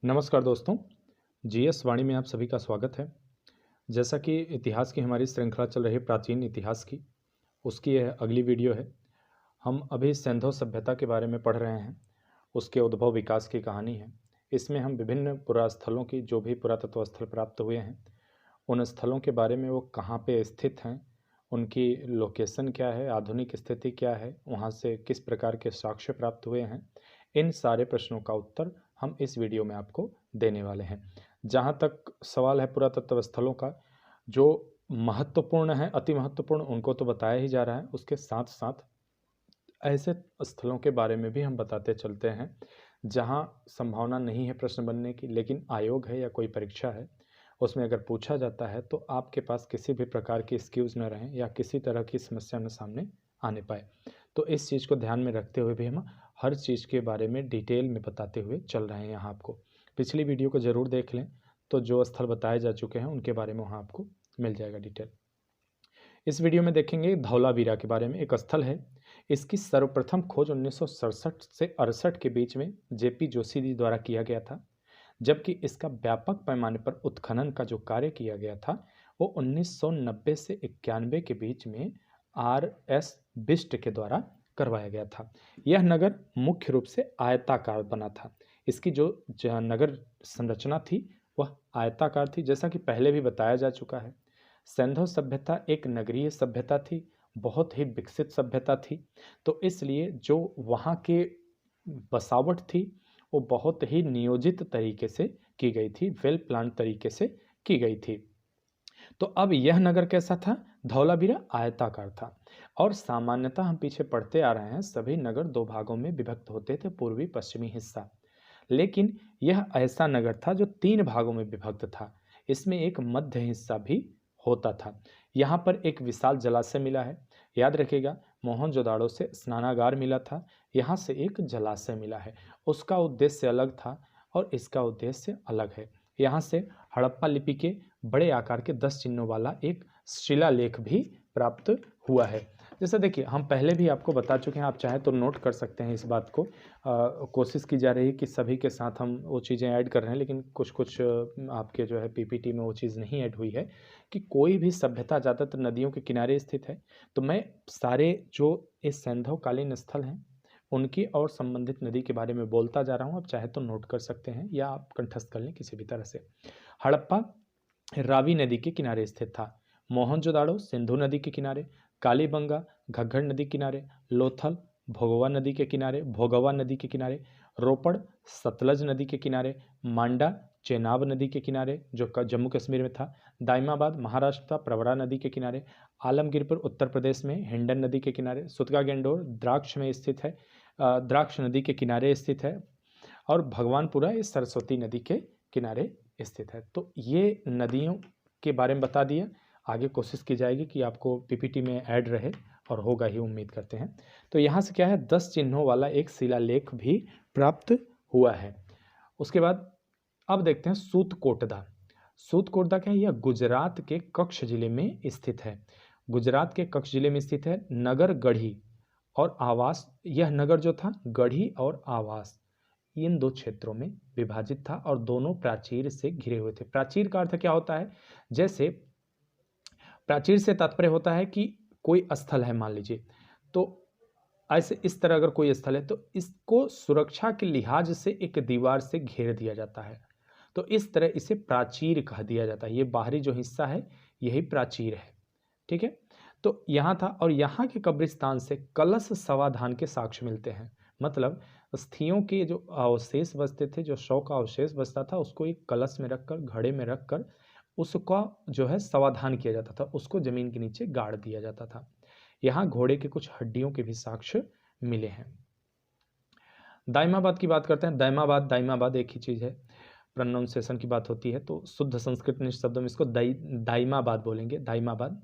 नमस्कार दोस्तों, जीएस वाणी में आप सभी का स्वागत है। जैसा कि इतिहास की हमारी श्रृंखला चल रही है प्राचीन इतिहास की, उसकी यह अगली वीडियो है। हम अभी सिंधु सभ्यता के बारे में पढ़ रहे हैं, उसके उद्भव विकास की कहानी है। इसमें हम विभिन्न पुरास्थलों की जो भी पुरातत्व स्थल प्राप्त हुए हैं, उन स्थलों के बारे में वो कहाँ पे स्थित हैं, उनकी लोकेशन क्या है, आधुनिक स्थिति क्या है, वहाँ से किस प्रकार के साक्ष्य प्राप्त हुए हैं, इन सारे प्रश्नों का उत्तर हम इस वीडियो में आपको देने वाले हैं। जहाँ तक सवाल है पुरातत्व स्थलों का, जो महत्वपूर्ण है, अति महत्वपूर्ण, उनको तो बताया ही जा रहा है। उसके साथ साथ ऐसे स्थलों के बारे में भी हम बताते चलते हैं जहाँ संभावना नहीं है प्रश्न बनने की, लेकिन आयोग है या कोई परीक्षा है, उसमें अगर पूछा जाता है तो आपके पास किसी भी प्रकार की एक्सक्यूज न रहें या किसी तरह की समस्या न सामने आने पाए। तो इस चीज़ को ध्यान में रखते हुए भी हम हर चीज़ के बारे में डिटेल में बताते हुए चल रहे हैं। यहाँ आपको पिछली वीडियो को ज़रूर देख लें, तो जो स्थल बताए जा चुके हैं उनके बारे में वहाँ आपको मिल जाएगा डिटेल। इस वीडियो में देखेंगे धौलावीरा के बारे में। एक स्थल है, इसकी सर्वप्रथम खोज 1967 से 68 के बीच में जेपी जोशी जी द्वारा किया गया था, जबकि इसका व्यापक पैमाने पर उत्खनन का जो कार्य किया गया था वो 1990 से 91 के बीच में आर एस बिष्ट के द्वारा करवाया गया था। यह नगर मुख्य रूप से आयताकार बना था। इसकी जो नगर संरचना थी वह आयताकार थी। जैसा कि पहले भी बताया जा चुका है, सिंधु सभ्यता एक नगरीय सभ्यता थी, बहुत ही विकसित सभ्यता थी। तो इसलिए जो वहाँ के बसावट थी वो बहुत ही नियोजित तरीके से की गई थी, वेल प्लान तरीके से की गई थी। तो अब यह नगर कैसा था? धौलावीरा आयताकार था। और सामान्यतः हम पीछे पढ़ते आ रहे हैं, सभी नगर दो भागों में विभक्त होते थे, पूर्वी पश्चिमी हिस्सा। लेकिन यह ऐसा नगर था जो तीन भागों में विभक्त था। इसमें एक मध्य हिस्सा भी होता था। यहाँ पर एक विशाल जलाशय मिला है, याद रखिएगा। मोहनजोदाड़ो से स्नानागार मिला था, यहाँ से एक जलाशय मिला है। उसका उद्देश्य अलग था और इसका उद्देश्य अलग है। यहाँ से हड़प्पा लिपि के बड़े आकार के 10 चिन्हों वाला एक शिलालेख भी प्राप्त हुआ है। जैसा देखिए, हम पहले भी आपको बता चुके हैं, आप चाहे तो नोट कर सकते हैं इस बात को। कोशिश की जा रही है कि सभी के साथ हम वो चीज़ें ऐड कर रहे हैं, लेकिन कुछ कुछ आपके जो है पीपीटी में वो चीज़ नहीं ऐड हुई है कि कोई भी सभ्यता ज़्यादातर नदियों के किनारे स्थित है। तो मैं सारे जो इस सैंधवकालीन स्थल हैं उनकी और संबंधित नदी के बारे में बोलता जा रहा हूँ। आप चाहे तो नोट कर सकते हैं या आप कंठस्थ कर लें किसी भी तरह से। हड़प्पा रावी नदी के किनारे स्थित था। मोहनजोदाड़ो सिंधु नदी के किनारे, कालीबंगा घग्गर नदी के किनारे, लोथल भोगवा नदी के किनारे, रोपड़ सतलज नदी के किनारे, मांडा चेनाब नदी के किनारे जो जम्मू कश्मीर में था, दाइमाबाद महाराष्ट्र था प्रवरा नदी के किनारे, आलमगीरपुर उत्तर प्रदेश में हिंडन नदी के किनारे, सुतगा गेंडोर द्राक्ष में स्थित है, द्राक्ष नदी के किनारे स्थित है, और भगवानपुरा इस सरस्वती नदी के किनारे स्थित है। तो ये नदियों के बारे में बता दिया। आगे कोशिश की जाएगी कि आपको पीपीटी में ऐड रहे, और होगा ही, उम्मीद करते हैं। तो यहाँ से क्या है, 10 चिन्हों वाला एक शिलालेख भी प्राप्त हुआ है। उसके बाद अब देखते हैं सूतकोटदा। सूतकोटदा क्या है? यह गुजरात के कच्छ जिले में स्थित है। गुजरात के कच्छ जिले में स्थित है। नगर गढ़ी और आवास, यह नगर जो था गढ़ी और आवास इन दो क्षेत्रों में विभाजित था और दोनों प्राचीर से घिरे हुए थे। प्राचीर का अर्थ क्या होता है? जैसे प्राचीर से तात्पर्य होता है कि कोई स्थल है, मान लीजिए, तो ऐसे इस तरह अगर कोई स्थल है तो इसको सुरक्षा के लिहाज से एक दीवार से घेर दिया जाता है, तो इस तरह इसे प्राचीर कह दिया जाता है। ये बाहरी जो हिस्सा है यही प्राचीर है, ठीक है। तो यहाँ था, और यहाँ के कब्रिस्तान से कलश समाधान के साक्ष्य मिलते हैं। मतलब अस्थियों के जो अवशेष बचते थे, जो शव का अवशेष बचता था, उसको एक कलश में रखकर, घड़े में रखकर उसका जो है समाधान किया जाता था, उसको जमीन के नीचे गाड़ दिया जाता था। यहाँ घोड़े के कुछ हड्डियों के भी साक्ष्य मिले हैं। दाइमाबाद की बात करते हैं। दाइमाबाद एक ही चीज़ है, प्रोनाउंसिएशन की बात होती है तो शुद्ध संस्कृत निष्ठ शब्दों में इसको दाइमाबाद बोलेंगे, दाइमाबाद।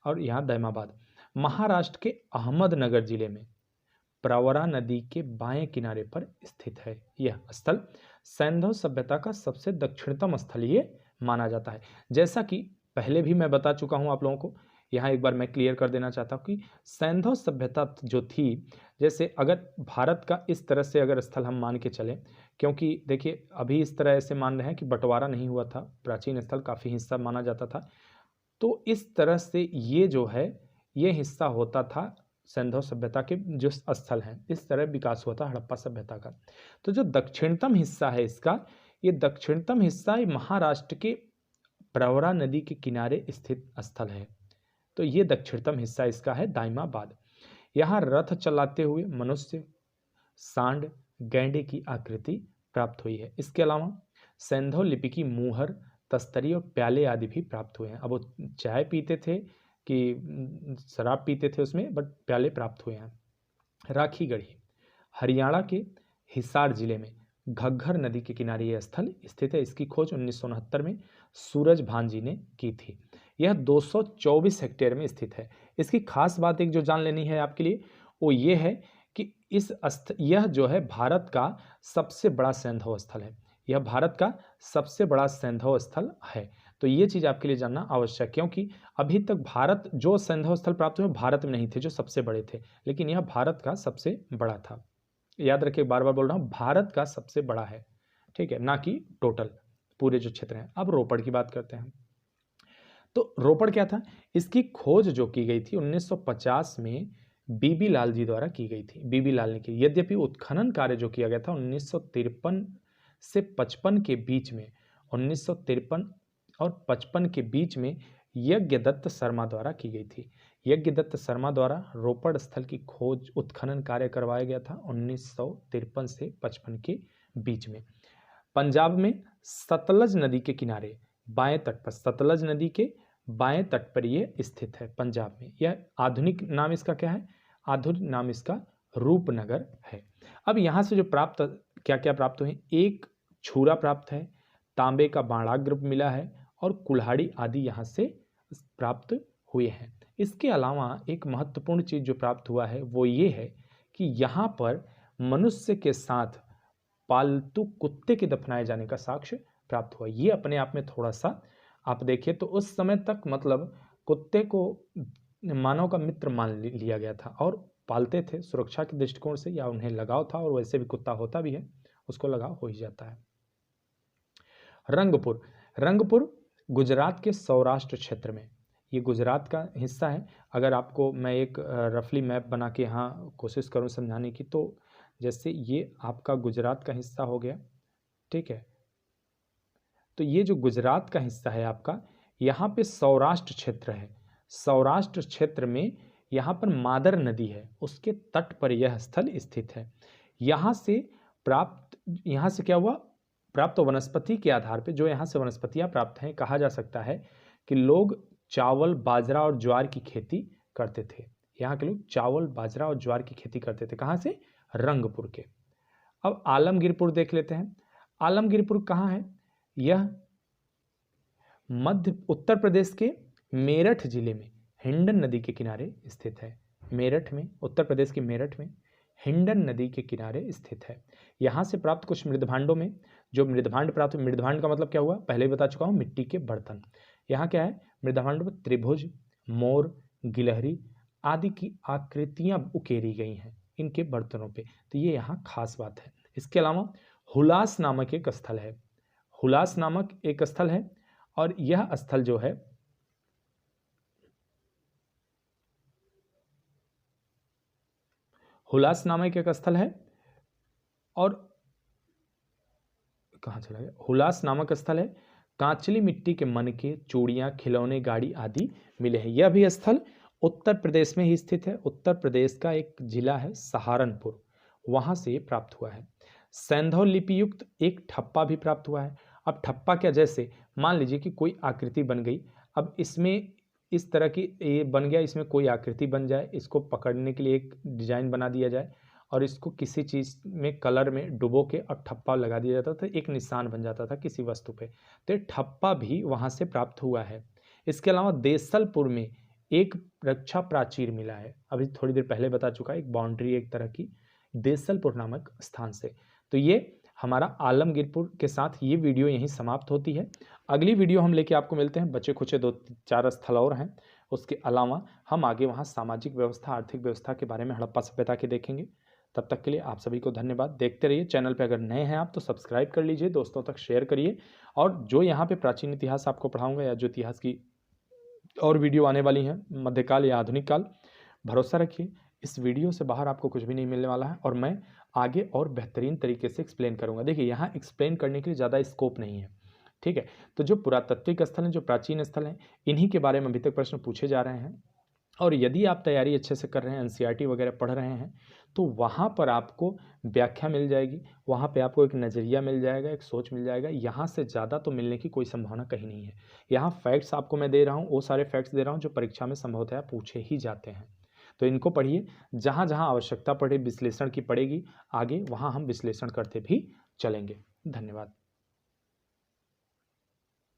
और यहाँ दाइमाबाद महाराष्ट्र के अहमदनगर जिले में प्रवरा नदी के बाएं किनारे पर स्थित है। यह स्थल सिंधु सभ्यता का सबसे दक्षिणतम स्थल ये माना जाता है। जैसा कि पहले भी मैं बता चुका हूं आप लोगों को, यहाँ एक बार मैं क्लियर कर देना चाहता हूँ कि सैंधव सभ्यता जो थी, जैसे अगर भारत का इस तरह से अगर स्थल हम मान के चलें, क्योंकि देखिए अभी इस तरह ऐसे मान रहे हैं कि बंटवारा नहीं हुआ था, प्राचीन स्थल काफ़ी हिस्सा माना जाता था, तो इस तरह से ये जो है ये हिस्सा होता था सैंधव सभ्यता के जो स्थल हैं, इस तरह विकास हुआ था हड़प्पा सभ्यता का। तो जो दक्षिणतम हिस्सा है इसका, ये दक्षिणतम हिस्सा महाराष्ट्र के प्रवरा नदी के किनारे स्थित स्थल है। तो ये दक्षिणतम हिस्सा इसका है दाइमाबाद। यहाँ रथ चलाते हुए मनुष्य, सांड, गैंडे की आकृति प्राप्त हुई है। इसके अलावा सैंधव लिपि की मुहर, तस्तरी और प्याले आदि भी प्राप्त हुए हैं। अब वो चाय पीते थे कि शराब पीते थे उसमें, बट प्याले प्राप्त हुए हैं। राखी गढ़ी हरियाणा के हिसार जिले में घग्घर नदी के किनारे यह स्थल स्थित है। इसकी खोज 1969 में सूरज भान जी ने की थी। यह 224 हेक्टेयर में स्थित है। इसकी खास बात एक जो जान लेनी है आपके लिए वो ये है कि यह जो है भारत का सबसे बड़ा सैंधव स्थल है। यह भारत का सबसे बड़ा सैंधव स्थल है। तो ये चीज़ आपके लिए जानना आवश्यक, क्योंकि अभी तक भारत जो सैंधव स्थल प्राप्त हुए भारत में नहीं थे जो सबसे बड़े थे, लेकिन यह भारत का सबसे बड़ा था। याद रखिए, बार बार बोल रहा हूँ, भारत का सबसे बड़ा है, ठीक है, ना कि टोटल पूरे जो क्षेत्र हैं। अब रोपड़ की बात करते हैं। तो रोपड़ क्या था? इसकी खोज जो की गई थी 1950 में बीबी लाल जी द्वारा की गई थी। बीबी लाल ने की। यद्यपि उत्खनन कार्य जो किया गया था 1953 से 55 के बीच में, 1953 और 55 के बीच में यज्ञदत्त शर्मा द्वारा की गई थी। यज्ञदत्त शर्मा द्वारा रोपड़ स्थल की खोज उत्खनन कार्य करवाया गया था 1953 से 55 के बीच में। पंजाब में सतलज नदी के किनारे बाएं तट पर, सतलज नदी के बाएं तट पर यह स्थित है पंजाब में। यह आधुनिक नाम इसका क्या है? आधुनिक नाम इसका रूपनगर है। अब यहाँ से जो प्राप्त क्या क्या प्राप्त हुए? एक छुरा प्राप्त है, तांबे का बाणाग्र मिला है और कुल्हाड़ी आदि यहाँ से प्राप्त हुए हैं। इसके अलावा एक महत्वपूर्ण चीज जो प्राप्त हुआ है वो ये है कि यहाँ पर मनुष्य के साथ पालतू कुत्ते के दफनाए जाने का साक्ष्य प्राप्त हुआ। ये अपने आप में थोड़ा सा आप देखिए तो उस समय तक मतलब कुत्ते को मानव का मित्र मान लिया गया था और पालते थे सुरक्षा के दृष्टिकोण से, या उन्हें लगाव था, और वैसे भी कुत्ता होता भी है, उसको लगाव हो ही जाता है। रंगपुर, रंगपुर गुजरात के सौराष्ट्र क्षेत्र में, ये गुजरात का हिस्सा है। अगर आपको मैं एक रफली मैप बना के यहाँ कोशिश करूँ समझाने की, तो जैसे ये आपका गुजरात का हिस्सा हो गया, ठीक है। तो ये जो गुजरात का हिस्सा है आपका, यहाँ पे सौराष्ट्र क्षेत्र है। सौराष्ट्र क्षेत्र में यहाँ पर मादर नदी है, उसके तट पर यह स्थल स्थित है। यहाँ से क्या हुआ? प्राप्त वनस्पति के आधार पे जो यहाँ से वनस्पतियाँ प्राप्त हैं, कहा जा सकता है कि लोग चावल, बाजरा और ज्वार की खेती करते थे। यहाँ के लोग चावल, बाजरा और ज्वार की खेती करते थे। कहाँ से? रंगपुर के। अब आलमगीरपुर देख लेते हैं। आलमगीरपुर कहाँ है? यह उत्तर प्रदेश के मेरठ जिले में हिंडन नदी के किनारे स्थित है। मेरठ में, उत्तर प्रदेश के मेरठ में हिंडन नदी के किनारे स्थित है। यहाँ से प्राप्त कुछ मृदभांडों में जो मृदभांड प्राप्त, मृदभांड का मतलब क्या हुआ? पहले ही बता चुका हूँ, मिट्टी के बर्तन। यहाँ क्या है? मृदभांड में त्रिभुज, मोर, गिलहरी आदि की आकृतियां उकेरी गई हैं इनके बर्तनों पे। तो ये यहाँ खास बात है। इसके अलावा हुलास नामक एक स्थल है। हुलास नामक एक स्थल है और यह स्थल जो है हुलास नामक एक स्थल है और कहाँ चला गया? हुलास नामक स्थल है। कांचली मिट्टी के मनके, चूड़ियाँ, खिलौने, गाड़ी आदि मिले हैं। यह भी स्थल उत्तर प्रदेश में ही स्थित है। उत्तर प्रदेश का एक जिला है सहारनपुर, वहाँ से प्राप्त हुआ है। सैंधव लिपि युक्त एक ठप्पा भी प्राप्त हुआ है। अब ठप्पा क्या? जैसे मान लीजिए कि कोई आकृति बन गई, अब इसमें इस तरह की ये बन गया, इसमें कोई आकृति बन जाए, इसको पकड़ने के लिए एक डिजाइन बना दिया जाए और इसको किसी चीज़ में कलर में डुबो के और ठप्पा लगा दिया जाता था, एक निशान बन जाता था किसी वस्तु पे। तो ठप्पा भी वहाँ से प्राप्त हुआ है। इसके अलावा देसलपुर में एक रक्षा प्राचीर मिला है। अभी थोड़ी देर पहले बता चुका, एक बाउंड्री एक तरह की, देसलपुर नामक स्थान से। तो ये हमारा आलमगीरपुर के साथ ये वीडियो यहीं समाप्त होती है। अगली वीडियो हम लेके आपको मिलते हैं। बचे खुचे 2-4 स्थल और हैं, उसके अलावा हम आगे वहाँ सामाजिक व्यवस्था, आर्थिक व्यवस्था के बारे में हड़प्पा सभ्यता के देखेंगे। तब तक के लिए आप सभी को धन्यवाद। देखते रहिए चैनल पे। अगर नए हैं आप तो सब्सक्राइब कर लीजिए, दोस्तों तक शेयर करिए। और जो यहाँ पे प्राचीन इतिहास आपको पढ़ाऊंगा या जो इतिहास की और वीडियो आने वाली हैं, मध्यकाल या आधुनिक काल, भरोसा रखिए इस वीडियो से बाहर आपको कुछ भी नहीं मिलने वाला है और मैं आगे और बेहतरीन तरीके से एक्सप्लेन करूंगा। देखिए यहाँ एक्सप्लेन करने के लिए ज़्यादा स्कोप नहीं है, ठीक है। तो जो पुरातात्विक स्थल हैं, जो प्राचीन स्थल हैं, इन्हीं के बारे में अभी तक प्रश्न पूछे जा रहे हैं। और यदि आप तैयारी अच्छे से कर रहे हैं, एनसीईआरटी वगैरह पढ़ रहे हैं, तो वहाँ पर आपको व्याख्या मिल जाएगी, वहाँ पे आपको एक नज़रिया मिल जाएगा, एक सोच मिल जाएगा। यहाँ से ज़्यादा तो मिलने की कोई संभावना कहीं नहीं है। यहाँ फैक्ट्स आपको मैं दे रहा हूँ, वो सारे फैक्ट्स दे रहा हूँ जो परीक्षा में संभवतः पूछे ही जाते हैं। तो इनको पढ़िए, जहाँ जहाँ आवश्यकता पड़े विश्लेषण की पड़ेगी आगे, वहाँ हम विश्लेषण करते भी चलेंगे। धन्यवाद।